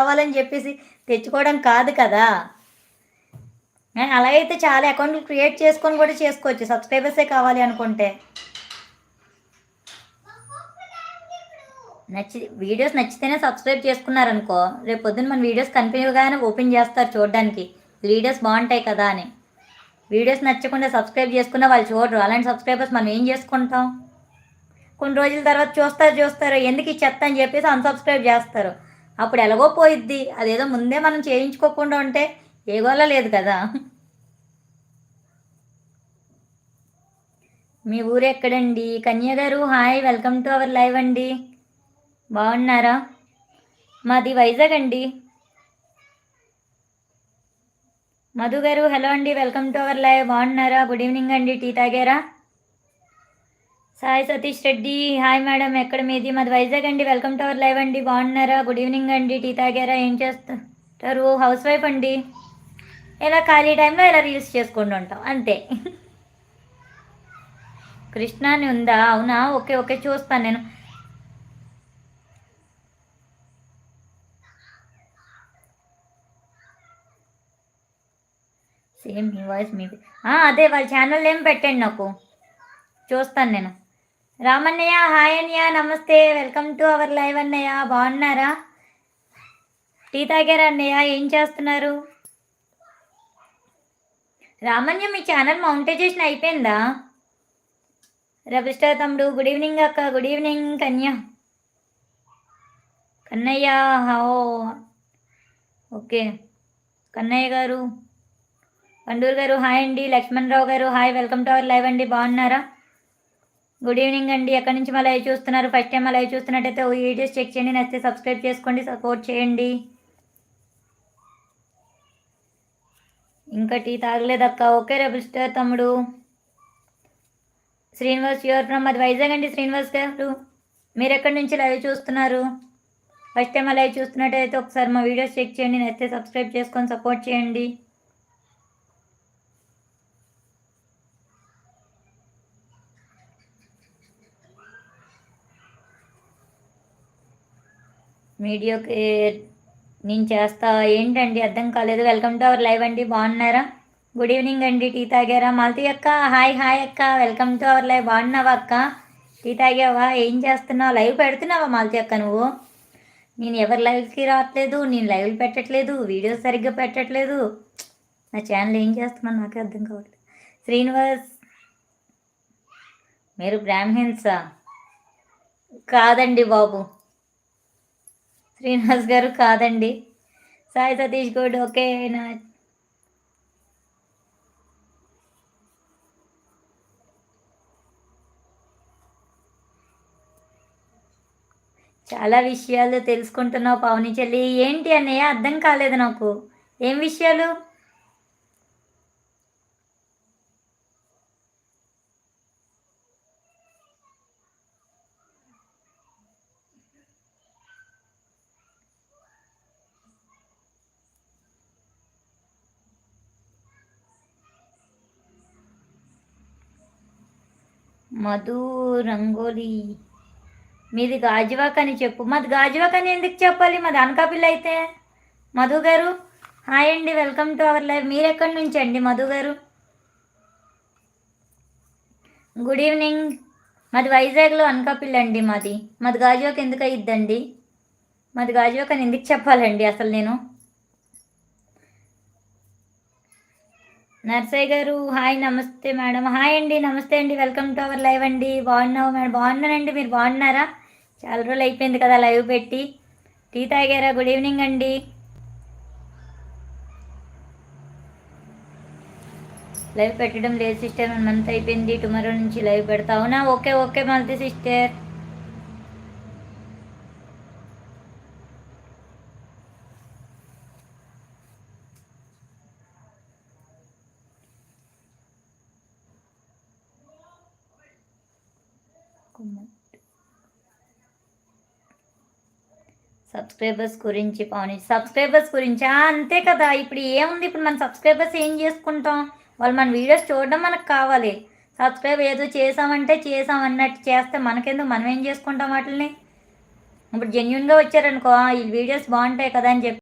కావాలని చెప్పేసి తెచ్చుకోవడం కాదు కదా. అలాగైతే చాలా అకౌంట్లు క్రియేట్ చేసుకొని కూడా చేసుకోవచ్చు సబ్స్క్రైబర్సే కావాలి అనుకుంటే. వీడియోస్ నచ్చితేనే సబ్స్క్రైబ్ చేసుకున్నారనుకో, రేపు పొద్దున్న మన వీడియోస్ కంటిన్యూగానే ఓపెన్ చేస్తారు చూడడానికి, వీడియోస్ బాగుంటాయి కదా అని. వీడియోస్ నచ్చకుండా సబ్స్క్రైబ్ చేసుకున్న వాళ్ళు చూడరు. అలాంటి సబ్స్క్రైబర్స్ మనం ఏం చేసుకుంటాం? కొన్ని రోజుల తర్వాత చూస్తారు ఎందుకు చెత్త అని చెప్పేసి అన్సబ్స్క్రైబ్ చేస్తారు. అప్పుడు ఎలాగో పోయిద్ది. అదేదో ముందే మనం చేయించుకోకుండా ఉంటే ఏ గోల లేదు కదా. మీ ఊరు ఎక్కడండి? కన్య గారు hi, welcome to our live అండి. బాగున్నారా? మాది వైజాగ్ అండి. మధు గారు హలో అండి, వెల్కమ్ టు అవర్ లైవ్. బాగున్నారా? గుడ్ ఈవినింగ్ అండి. టీ తాగారా? సాయి సతీష్ రెడ్డి హాయ్ మేడం, ఎక్కడ మీది? మాది వైజాగ్ అండి. వెల్కమ్ టు అవర్ లైవ్ అండి. బాగున్నారా? గుడ్ ఈవినింగ్ అండి. టీ తాగారా? ఏం చేస్తారు? హౌస్ వైఫ్ అండి. ఇలా ఖాళీ టైంలో ఇలా రీల్స్ చేసుకుంటూ ఉంటాం అంతే. కృష్ణ అని ఉందా? అవునా, ఓకే ఓకే, చూస్తాను నేను. సేమ్ మీ వాయిస్ మీ అదే వాళ్ళ ఛానల్ ఏం పెట్టండి నాకు, చూస్తాను నేను. రామన్నయ్య హాయ్ అన్నయ్య, నమస్తే, వెల్కమ్ టు అవర్ లైవ్ అన్నయ్య. బాగున్నారా? టీ తాగారా అన్నయ్య? ఏం చేస్తున్నారు? రామన్య మీ ఛానల్ మౌంటైజేషన్ అయిపోయిందా? రవిస్టార్ తమ్ముడు గుడ్ ఈవినింగ్ అక్క. గుడ్ ఈవినింగ్ కన్నయ్య హో, ఓకే. కన్నయ్య గారు, పండూరు గారు హాయ్ అండి. లక్ష్మణరావు గారు hi, welcome to our live అండి. బాగున్నారా? గుడ్ ఈవినింగ్ అండి. ఎక్కడి నుంచి మా లైవ్ చూస్తున్నారు? ఫస్ట్ టైం మా లైవ్ చూస్తున్నట్టయితే వీడియోస్ చెక్ చేయండి, నచ్చితే సబ్స్క్రైబ్ చేసుకోండి, సపోర్ట్ చేయండి. ఇంకా టీ తాగలేదక్క. ఓకే రెబల్ స్టార్ తమ్ముడు. శ్రీనివాస్ యూఆర్ ఫ్రమ్ అది వైజాగ్ అండి. శ్రీనివాస్ గారు మీరు ఎక్కడి నుంచి లైవ్ చూస్తున్నారు? ఫస్ట్ టైం లైవ్ చూస్తున్నట్టయితే ఒకసారి మా వీడియోస్ చెక్ చేయండి, నచ్చితే సబ్స్క్రైబ్ చేసుకొని సపోర్ట్ చేయండి. వీడియోకి నేను చేస్తా ఏంటండి, అర్థం కాలేదు. వెల్కమ్ టు అవర్ లైవ్ అండి. బాగున్నారా? గుడ్ ఈవినింగ్ అండి. టీ తాగారా? మాలతి అక్క హాయ్ హాయ్ అక్క, వెల్కమ్ టు అవర్ లైవ్. బాగున్నావా అక్క? టీ తాగావా? ఏం చేస్తున్నావు? లైవ్ పెడుతున్నావా మాలతి అక్క నువ్వు? నేను ఎవరి లైవ్కి రావట్లేదు, నేను లైవ్లు పెట్టట్లేదు, వీడియోస్ సరిగ్గా పెట్టట్లేదు. నా ఛానల్ ఏం చేస్తున్నాను నాకే అర్థం కావట్లేదు. శ్రీనివాస్ మీరు బ్రాహ్మిన్సా? కాదండి బాబు, శ్రీనివాస్ గారు కాదండి. సాయి సతీష్ గౌడ్ ఓకే. చాలా విషయాలు తెలుసుకుంటున్నావు పవని చెల్లి. ఏంటి అన్నయ్య, అర్థం కాలేదు నాకు. ఏం విషయాలు? మధు రంగోలీ మీది గాజువాక్ అని చెప్పు. మాది గాజువాక్ అని ఎందుకు చెప్పాలి? మాది అనకాపల్లి అయితే. మధు గారు హాయ్ అండి, వెల్కమ్ టు అవర్ లైవ్. మీరు ఎక్కడి నుంచి అండి మధు గారు? Good evening. మాది వైజాగ్లో అనకాపల్లి అండి. మాది గాజువాక్ ఎందుకు అయ్యిద్దండి? మాది గాజువాక్ అని ఎందుకు చెప్పాలండి అసలు నేను? నర్సయ్య గారు హాయ్, నమస్తే మేడం. హాయ్ అండి, నమస్తే అండి, వెల్కమ్ టు అవర్ లైవ్ అండి. బాగున్నావు మేడం? బాగున్నానండి, మీరు బాగున్నారా? చాలా రోజులు అయిపోయింది కదా లైవ్ పెట్టి. టీ తాగారా? గుడ్ ఈవినింగ్ అండి. లైవ్ పెట్టడం లేదు సిస్టర్, 1 మంత్ అయిపోయింది. టుమారో నుంచి లైవ్ పెడతా. అవునా, okay okay multi sister. Subscribers గురించి పవని, సబ్స్క్రైబర్స్ గురించా? అంతే కదా. ఇప్పుడు ఏముంది, ఇప్పుడు మన సబ్స్క్రైబర్స్ ఏం చేసుకుంటాం? వాళ్ళు మన వీడియోస్ చూడడం మనకు కావాలి. సబ్స్క్రైబ్ ఏదో చేసామంటే చేసాం అన్నట్టు చేస్తే మనకెందుకు, మనం ఏం చేసుకుంటాం వాటిని? ఇప్పుడు జెన్యున్గా వచ్చారనుకో ఈ వీడియోస్ బాగుంటాయి కదా అని చెప్పి